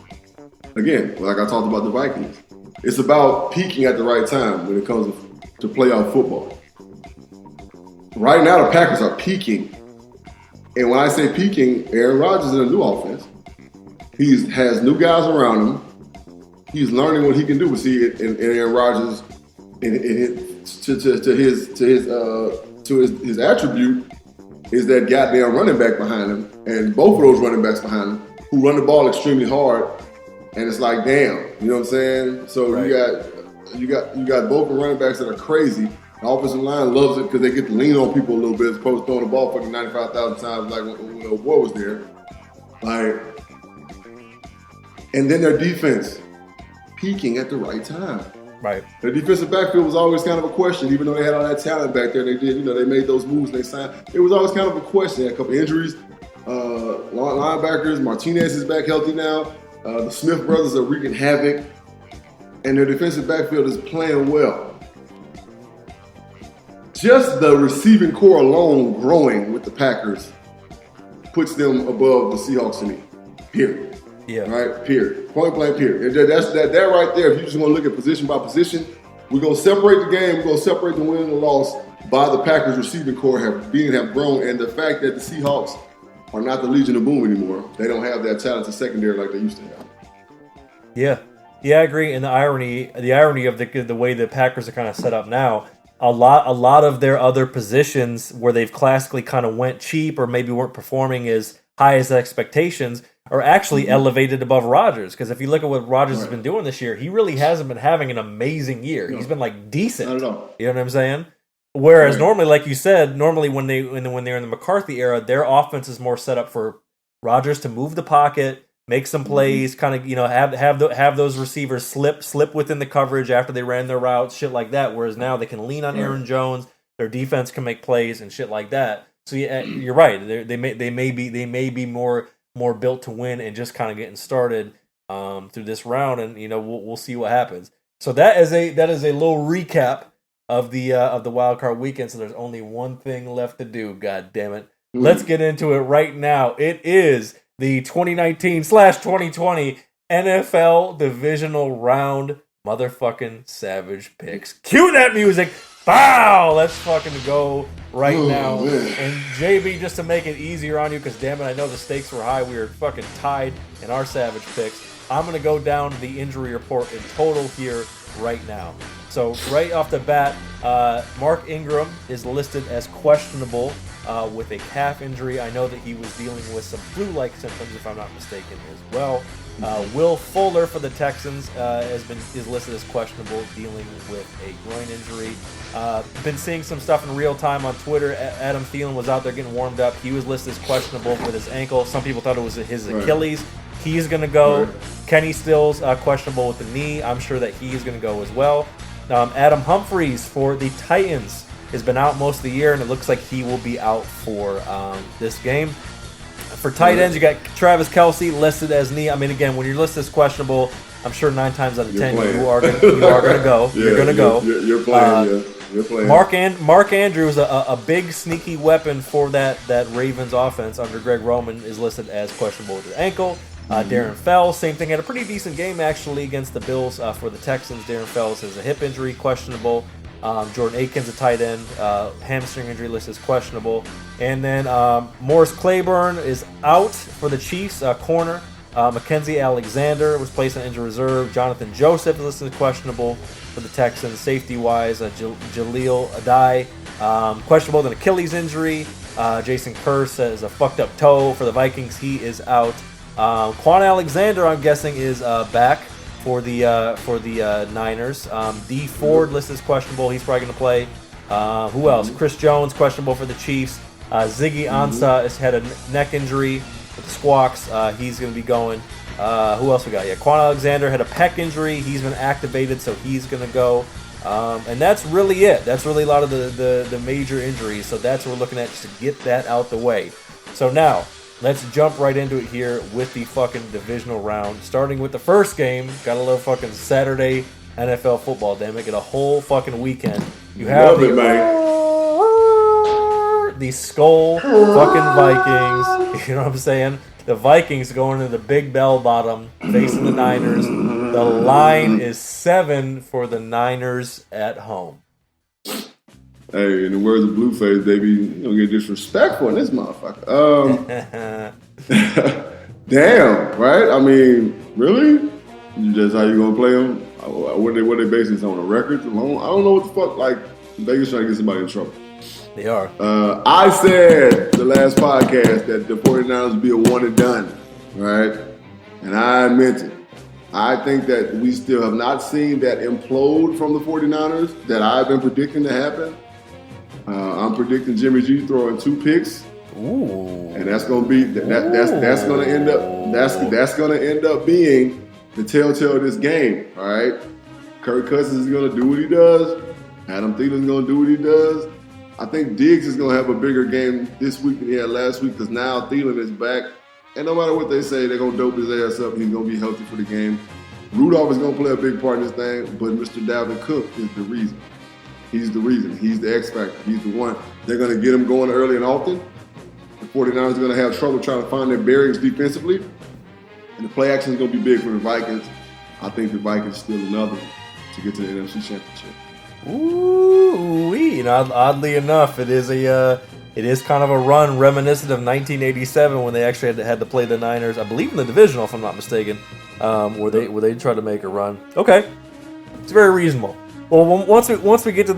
Again, like I talked about the Vikings. It's about peaking at the right time when it comes to playoff football. Right now, the Packers are peaking. And when I say peaking, Aaron Rodgers in a new offense. He has new guys around him. He's learning what he can do. We see it in Aaron Rodgers his attribute is that goddamn running back behind him, and both of those running backs behind him who run the ball extremely hard. And it's like, damn, you know what I'm saying? So right. you got both the running backs that are crazy. The offensive line loves it because they get to lean on people a little bit as opposed to throwing the ball fucking 95,000 times like when the boy was there. Like, and then their defense peaking at the right time. Right. Their defensive backfield was always kind of a question, even though they had all that talent back there. They did, they made those moves, they signed. It was always kind of a question. They had a couple injuries. Linebackers, Martinez is back healthy now. The Smith brothers are wreaking havoc, and their defensive backfield is playing well. Just the receiving core alone growing with the Packers puts them above the Seahawks to me. Period. Yeah. Right? Period. Point blank, period. That's that right there. If you just want to look at position by position, we're going to separate the game. We're going to separate the win and the loss by the Packers receiving core have grown, and the fact that the Seahawks are not the Legion of Boom anymore. They don't have that talented secondary like they used to have. Yeah, I agree. And the irony of the way the Packers are kind of set up now, a lot of their other positions where they've classically kind of went cheap or maybe weren't performing as high as expectations are actually elevated above Rodgers. Because if you look at what Rodgers has been doing this year, he really hasn't been having an amazing year. No. He's been like decent. Not at all. You know what I'm saying? Whereas normally, like you said, when they're in the McCarthy era, their offense is more set up for Rodgers to move the pocket, make some plays, kind of have those receivers slip within the coverage after they ran their routes, shit like that. Whereas now they can lean on Aaron Jones, their defense can make plays and shit like that. So you're right. They may be more built to win and just kind of getting started through this round, and we'll see what happens. So that is a little recap of the wild card weekend. So there's only one thing left to do. God damn it! Let's get into it right now. It is the 2019/2020 NFL Divisional Round motherfucking Savage Picks. Cue that music. Bow! Let's fucking go right now. Man. And JB, just to make it easier on you, because damn it, I know the stakes were high. We were fucking tied in our Savage Picks. I'm going to go down the injury report in total here right now. So right off the bat, Mark Ingram is listed as questionable with a calf injury. I know that he was dealing with some flu-like symptoms, if I'm not mistaken, as well. Will Fuller for the Texans is listed as questionable, dealing with a groin injury. Been seeing some stuff in real time on Twitter. Adam Thielen was out there getting warmed up. He was listed as questionable with his ankle. Some people thought it was his Achilles. He's going to go. Right. Kenny Stills questionable with the knee. I'm sure that he is going to go as well. Adam Humphries for the Titans has been out most of the year, and it looks like he will be out for this game. For tight ends, you got Travis Kelce listed as knee. I mean, again, when you're listed as questionable, I'm sure 9 times out of 10 you are going to go. You're going to go. You're playing. You're playing. Mark Andrews, a big sneaky weapon for that Ravens offense under Greg Roman, is listed as questionable with his ankle. Darren Fells, same thing, had a pretty decent game actually against the Bills for the Texans. Darren Fells has a hip injury, questionable. Jordan Aikens, a tight end, hamstring injury list is questionable. And then Morris Claiborne is out for the Chiefs, corner. Mackenzie Alexander was placed on injured reserve. Jonathan Joseph is listed as questionable for the Texans. Safety-wise, Jaleel Adai, questionable with an Achilles injury. Jason Kearse has a fucked up toe for the Vikings. He is out. Quan Alexander, I'm guessing, is back for the Niners. D Ford listed as questionable. He's probably going to play. Who else? Chris Jones, questionable for the Chiefs. Ziggy Ansah has had a neck injury with the Squawks. He's going to be going. Who else we got? Yeah, Quan Alexander had a pec injury. He's been activated, so he's going to go. And that's really it. That's really a lot of the major injuries. So that's what we're looking at, just to get that out the way. So now, let's jump right into it here with the fucking divisional round. Starting with the first game. Got a little fucking Saturday NFL football. Damn it, get a whole fucking weekend. You have the Skull fucking Vikings. You know what I'm saying? The Vikings going to the Big Bell Bottom, facing the Niners. The line is 7 for the Niners at home. Hey, in the words of Blueface, they be get disrespectful in this motherfucker. Damn, right? I mean, really? Just how you gonna play them? What they basing this on, a record alone? I don't know what the fuck. Like, Vegas trying to get somebody in trouble. They are. I said the last podcast that the 49ers would be a one and done, right? And I meant it. I think that we still have not seen that implode from the 49ers that I've been predicting to happen. I'm predicting Jimmy G throwing 2 picks. Ooh. And that's gonna be that's gonna end up being the telltale of this game. All right. Kirk Cousins is gonna do what he does. Adam Thielen's gonna do what he does. I think Diggs is going to have a bigger game this week than he had last week, because now Thielen is back. And no matter what they say, they're going to dope his ass up. He's going to be healthy for the game. Rudolph is going to play a big part in this thing, but Mr. Dalvin Cook is the reason. He's the reason. He's the X factor. He's the one. They're going to get him going early and often. The 49ers are going to have trouble trying to find their bearings defensively. And the play action is going to be big for the Vikings. I think the Vikings steal another one to get to the NFC Championship. Ooh, oddly enough, it is kind of a run reminiscent of 1987 when they actually had to play the Niners, I believe in the Divisional, if I'm not mistaken, where they tried to make a run. Okay, it's very reasonable. Well, once we get to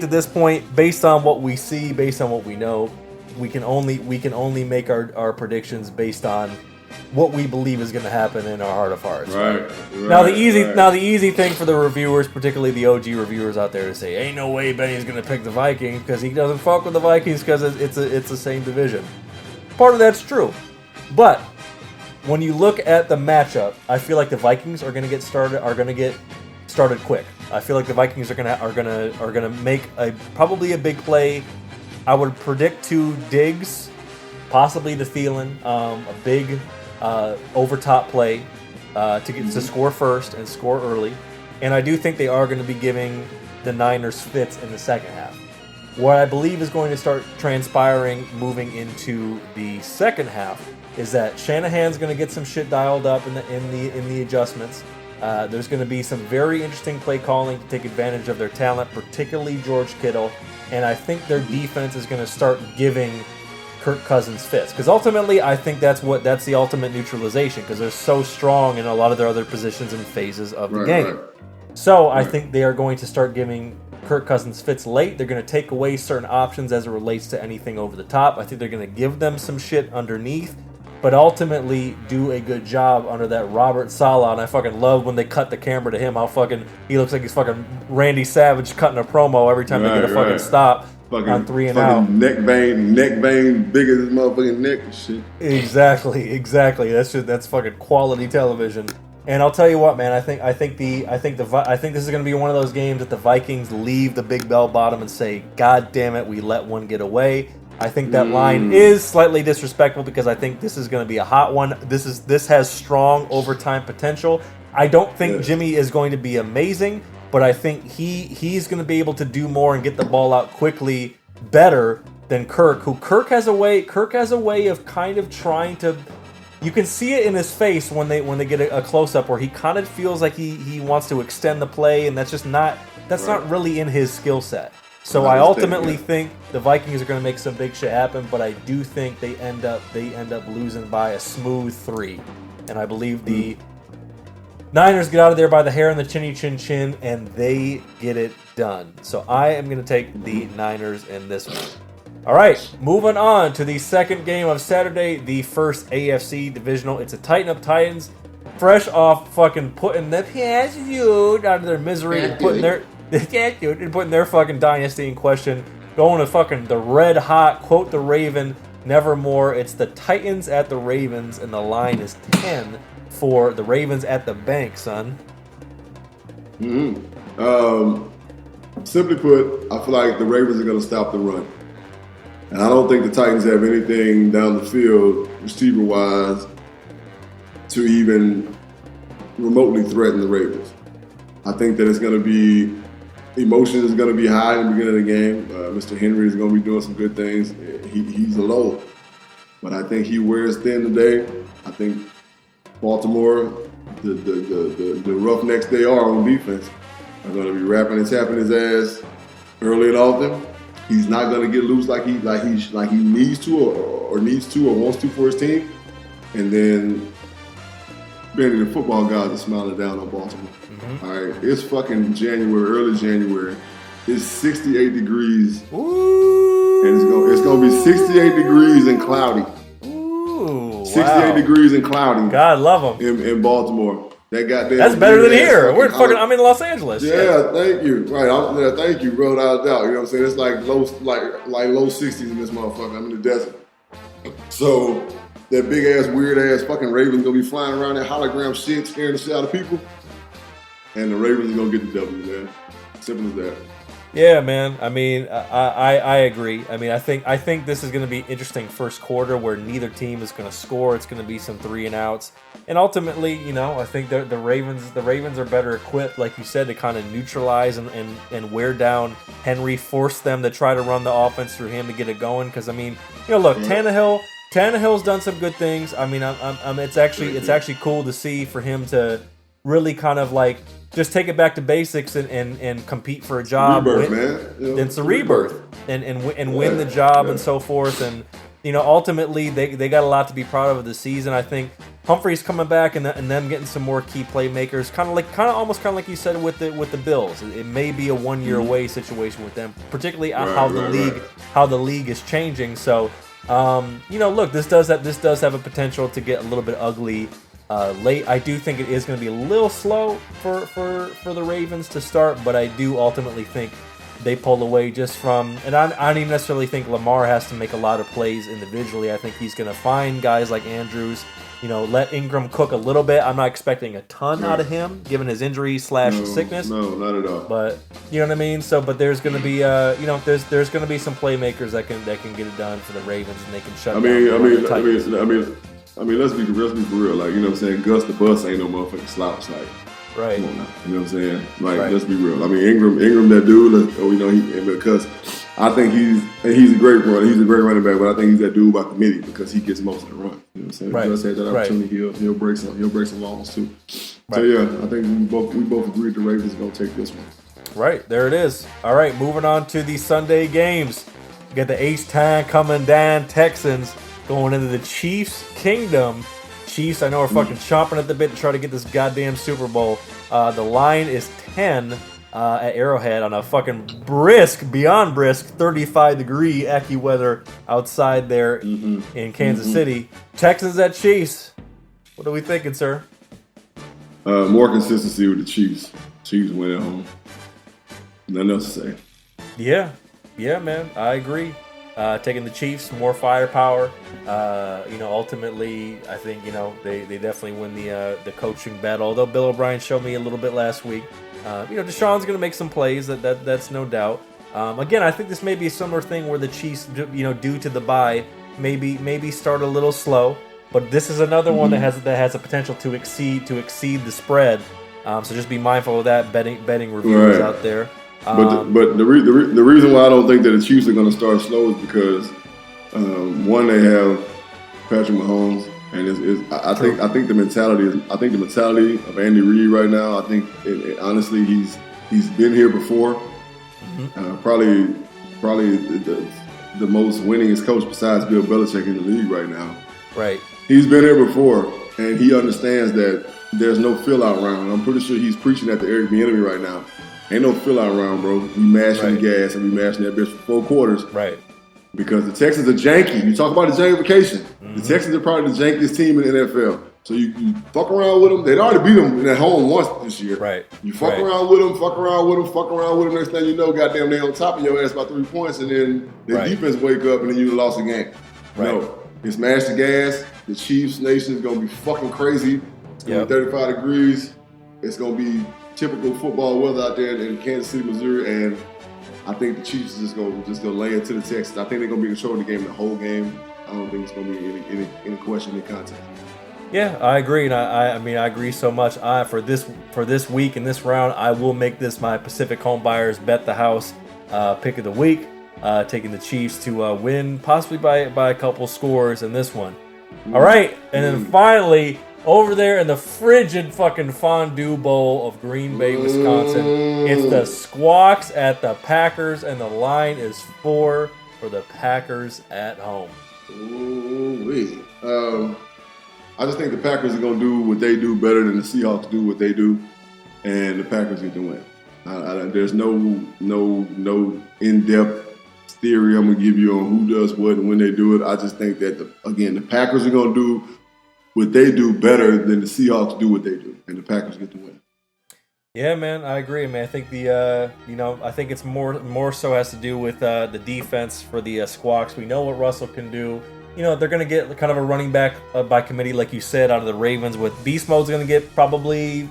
this point, based on what we see, based on what we know, we can only make our predictions based on what we believe is going to happen in our heart of hearts. Right. Now the easy thing for the reviewers, particularly the OG reviewers out there, to say, "Ain't no way Benny's going to pick the Vikings because he doesn't fuck with the Vikings because it's the same division." Part of that's true, but when you look at the matchup, I feel like the Vikings are going to get started quick. I feel like the Vikings are gonna make probably a big play. I would predict to Diggs, possibly to Thielen, a big over-top play to score first and score early. And I do think they are going to be giving the Niners fits in the second half. What I believe is going to start transpiring moving into the second half is that Shanahan's going to get some shit dialed up in the adjustments. There's going to be some very interesting play calling to take advantage of their talent, particularly George Kittle. And I think their defense is going to start giving Kirk Cousins fits, because ultimately I think that's the ultimate neutralization, because they're so strong in a lot of their other positions and phases of the game. Right. So I think they are going to start giving Kirk Cousins fits late. They're going to take away certain options as it relates to anything over the top. I think they're going to give them some shit underneath, but ultimately do a good job under that Robert Saleh. And I fucking love when they cut the camera to him, how fucking he looks like he's fucking Randy Savage cutting a promo every time they get a fucking stop. On 3 and out. Neck vein bigger than this motherfucking neck and shit. Exactly. That's fucking quality television. And I'll tell you what, man. I think this is going to be one of those games that the Vikings leave the Big Bell Bottom and say, "God damn it, we let one get away." I think that line is slightly disrespectful because I think this is going to be a hot one. This has strong overtime potential. I don't think Jimmy is going to be amazing, but I think he's going to be able to do more and get the ball out quickly better than Kirk, who Kirk has a way of kind of trying to. You can see it in his face when they get a close up where he kind of feels like he wants to extend the play, and that's not really in his skill set. So I ultimately think the Vikings are going to make some big shit happen, but I do think they end up losing by a smooth 3, and I believe the Niners get out of there by the hair and the chinny chin chin, and they get it done. So I am going to take the Niners in this one. All right, moving on to the second game of Saturday, the first AFC Divisional. It's a Tighten Up Titans, fresh off fucking putting the Patriots out of their misery and They're putting their fucking dynasty in question. Going to fucking the red hot, quote the Raven, nevermore. It's the Titans at the Ravens, and the line is 10 for the Ravens at the bank, son. Simply put, I feel like the Ravens are going to stop the run. And I don't think the Titans have anything down the field, receiver-wise, to even remotely threaten the Ravens. I think that it's going to be, emotion is going to be high in the beginning of the game. Mr. Henry is going to be doing some good things. He's alone. But I think he wears thin today. I think Baltimore, the roughnecks they are on defense, are going to be rapping and tapping his ass early and often. He's not going to get loose like he needs to or needs to or wants to for his team. And then Benny, the football gods are smiling down on Baltimore. All right, it's fucking January, early January. It's 68 degrees. Ooh. And it's gonna be 68 degrees and cloudy. Ooh, 68 degrees and cloudy. God love them. In Baltimore. That's better than here. I'm in Los Angeles. Yeah, thank you. Right, thank you, bro. Without a doubt. You know what I'm saying? It's like low 60s in this motherfucker. I'm in the desert. So that big ass, weird ass fucking Ravens gonna be flying around that hologram shit, scaring the shit out of people. And the Ravens are gonna get the W, man. Simple as that. Yeah, man. I mean, I agree. I mean, I think this is going to be interesting first quarter where neither team is going to score. It's going to be some 3 and outs, and ultimately, you know, I think the Ravens are better equipped, like you said, to kind of neutralize and wear down Henry, force them to try to run the offense through him to get it going. Because I mean, you know, look, Tannehill's done some good things. I mean, it's actually cool to see for him to really kind of like just take it back to basics and compete for a job. Rebirth, man. You know, it's a rebirth and win the job and so forth. And you know, ultimately they got a lot to be proud of this season. I think Humphrey's coming back and them getting some more key playmakers, kind of like you said with the Bills. It may be a 1 year away situation with them, particularly how the league is changing. So you know, look, this does have a potential to get a little bit ugly. Late, I do think it is going to be a little slow for the Ravens to start, but I do ultimately think they pull away just from, and I don't even necessarily think Lamar has to make a lot of plays individually. I think he's going to find guys like Andrews, you know, let Ingram cook a little bit. I'm not expecting a ton out of him, given his injury / sickness. No, not at all. But you know what I mean. So, but there's going to be, you know, there's going to be some playmakers that can get it done for the Ravens, and they can shut down. I mean, let's be for real. Like, you know what I'm saying? Gus the Bus ain't no motherfucking slouch. Like, right. Come on now. You know what I'm saying? Like, Let's be real. I mean, Ingram, that dude. You know, because I think he's a great runner. He's a great running back, but I think he's that dude by committee because he gets most of the run. You know what I'm saying? Right. Gus had that opportunity. He'll break some laws too. Right. So yeah, I think we both agreed the Ravens are gonna take this one. Right, there it is. All right, moving on to the Sunday games. We got the H-Town coming down, Texans going into the Chiefs' kingdom. Chiefs, I know, are fucking chomping at the bit to try to get this goddamn Super Bowl. The line is 10 at Arrowhead on a fucking beyond brisk, 35-degree AccuWeather outside there in Kansas City. Texans at Chiefs. What are we thinking, sir? More consistency with the Chiefs. Chiefs win at home. Nothing else to say. Yeah, man, I agree. Taking the Chiefs, more firepower. You know, ultimately, I think, you know, they definitely win the coaching battle. Although Bill O'Brien showed me a little bit last week. You know, Deshaun's going to make some plays. That's no doubt. Again, I think this may be a similar thing where the Chiefs, you know, due to the bye, maybe start a little slow. But this is another one that has a potential to exceed the spread. So just be mindful of that, betting reviewers out there. But the reason why I don't think that the Chiefs are going to start slow is because one, they have Patrick Mahomes, and I think the mentality of Andy Reid right now. I think honestly he's been here before. Probably the most winningest coach besides Bill Belichick in the league right now. Right. He's been here before, and he understands that there's no fill-out round. I'm pretty sure he's preaching at the Eric Bieniemy right now. Ain't no fill-out round, bro. We mashing the gas and we mashing that bitch for 4 quarters. Right. Because the Texans are janky. You talk about the jankification. The Texans are probably the jankiest team in the NFL. So you fuck around with them. They'd already beat them at home once this year. Right. You fuck around with them, fuck around with them, fuck around with them. Next thing you know, goddamn, they on top of your ass by 3 points, and then the defense wake up, and then you lost the game. Right. No, you smash the gas. The Chiefs Nation is gonna be fucking crazy. It's gonna be 35 degrees. It's gonna be typical football weather out there in Kansas City, Missouri, and I think the Chiefs is just gonna lay into the Texans. I think they're gonna be controlling the game the whole game. I don't think it's gonna be any question, any contest. Yeah, I agree, and I mean I agree so much. For this week in this round, I will make this my Pacific home buyers bet the house pick of the week, taking the Chiefs to win possibly by a couple scores in this one. All right, and then finally over there in the frigid fucking fondue bowl of Green Bay, Wisconsin, it's the Squawks at the Packers, and the line is 4 for the Packers at home. Ooh-wee. I just think the Packers are going to do what they do better than the Seahawks do what they do, and the Packers get the win. There's no in-depth theory I'm going to give you on who does what and when they do it. I just think that, the Packers are going to do what they do better than the Seahawks do what they do, and the Packers get the win. Yeah, man, I agree, man. I think I think it's more so has to do with the defense for the Squawks. We know what Russell can do. They're going to get kind of a running back by committee, like you said, out of the Ravens. With Beast Mode's going to get probably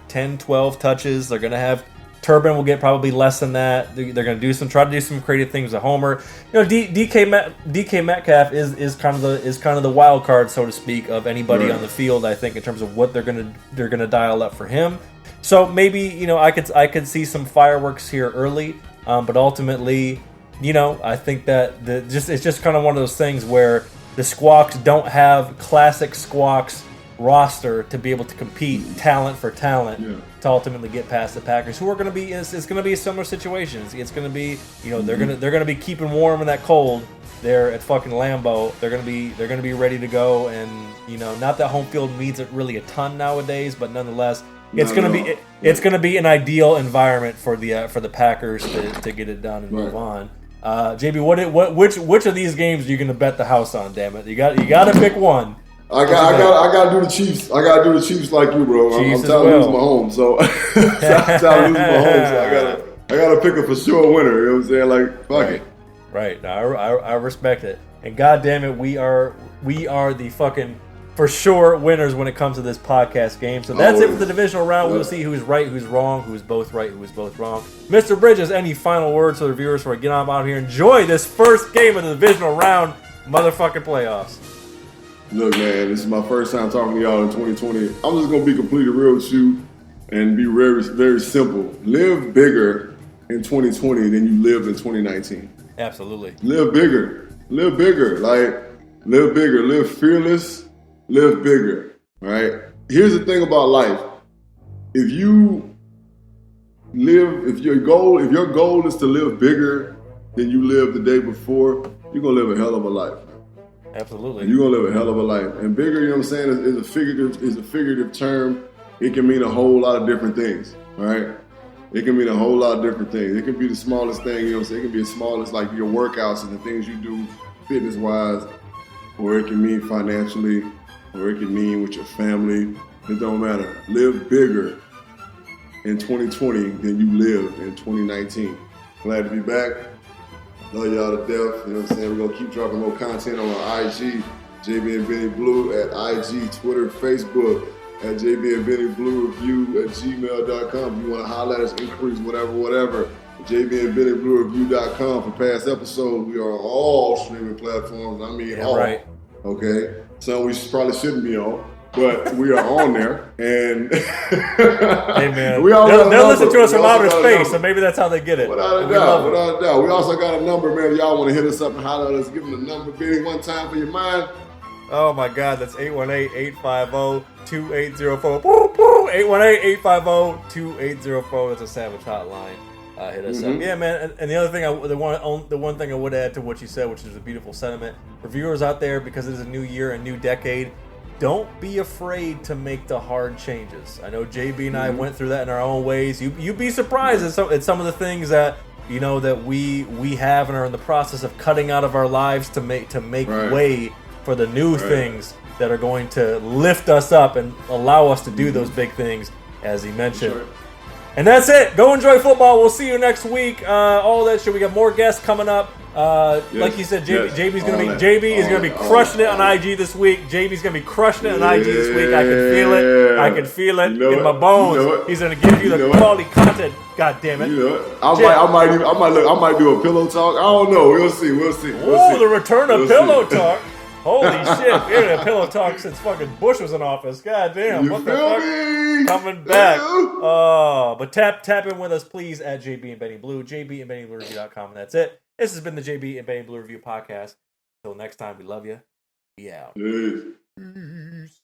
10, 12 touches. They're going to have Turbin will get probably less than that. They're going to try to do some creative things with Homer. DK Metcalf is kind of the wild card, so to speak, of anybody on the field. I think in terms of what they're gonna dial up for him. So maybe I could see some fireworks here early, but ultimately, I think that it's just kind of one of those things where the Squawks don't have classic Squawks roster to be able to compete talent for talent to ultimately get past the Packers, who are going to be. It's going to be a similar situation. It's going to be they're going to be keeping warm in that cold there at fucking Lambeau. They're going to be ready to go, and not that home field means it really a ton nowadays, but nonetheless. It's gonna be an ideal environment for the Packers to get it done and move on. JB, which of these games are you gonna bet the house on? Damn it, you got to pick one. I got to do the Chiefs. I got to do the Chiefs like you, bro. I'm tired of losing my home, so I got to pick a for sure winner. You know what I'm saying? Like fuck it. Right. Now, I respect it, and God damn it, we are the fucking for sure winners when it comes to this podcast game. So that's it for the divisional round. We'll see who's right, who's wrong, who's both right, who's both wrong. Mr. Bridges, any final words for the viewers before I get on out here? Enjoy this first game of the divisional round, motherfucking playoffs. Look, man, this is my first time talking to y'all in 2020. I'm just going to be completely real with you and be very, very simple. Live bigger in 2020 than you lived in 2019. Absolutely. Live bigger. Live bigger. Live bigger. Live fearless. Live bigger, right? Here's the thing about life. If your goal is to live bigger than you lived the day before, you're gonna live a hell of a life. Absolutely. You're gonna live a hell of a life. And bigger, you know what I'm saying, is a figurative term. It can mean a whole lot of different things, right? It can mean a whole lot of different things. It can be the smallest thing, you know what I'm saying? It can be as small as like your workouts and the things you do fitness-wise, or it can mean financially, or it can mean with your family. It don't matter. Live bigger in 2020 than you lived in 2019. Glad to be back. Love y'all to death. You know what I'm saying? We're going to keep dropping more content on our IG. JB and Benny Blue at IG, Twitter, Facebook, at JB and Benny Blue Review at gmail.com. If you want to holler at us, inquiries, whatever. JBandBennyBlueReview.com for past episodes. We are on all streaming platforms. I mean, all. Right. Okay? Some we probably shouldn't be on, but we are on there. And hey, man, they'll listen to us from outer space, so maybe that's how they get it. Without a doubt. We also got a number, man. Y'all want to hit us up and holler at us. Give them the number, Benny, one time for your mind. Oh, my God. That's 818-850-2804. 818-850-2804. That's a Savage hotline. Hit us up. Yeah, man. And the other thing, the one thing I would add to what you said, which is a beautiful sentiment, for viewers out there, because it is a new year, a new decade, don't be afraid to make the hard changes. I know JB and I went through that in our own ways. You'd be surprised at some of the things that that we have and are in the process of cutting out of our lives to make way for the new things that are going to lift us up and allow us to do those big things, as he mentioned. Sure. And that's it. Go enjoy football. We'll see you next week. All that shit. We got more guests coming up. Like you said, JB's gonna be crushing it on IG this week. JB's gonna be crushing it on IG this week. I can feel it. I can feel it in my bones. He's gonna give you the quality content. God damn it. I might do a pillow talk. I don't know. We'll see. The return of pillow talk. Holy shit, we haven't had pillow talk since fucking Bush was in office. God damn, what the fuck? Coming back. But tap in with us, please, at JB and Benny Blue, JBandBennyBlueReview.com, and that's it. This has been the JB and Benny Blue Review Podcast. Until next time, we love you. Be out. Peace.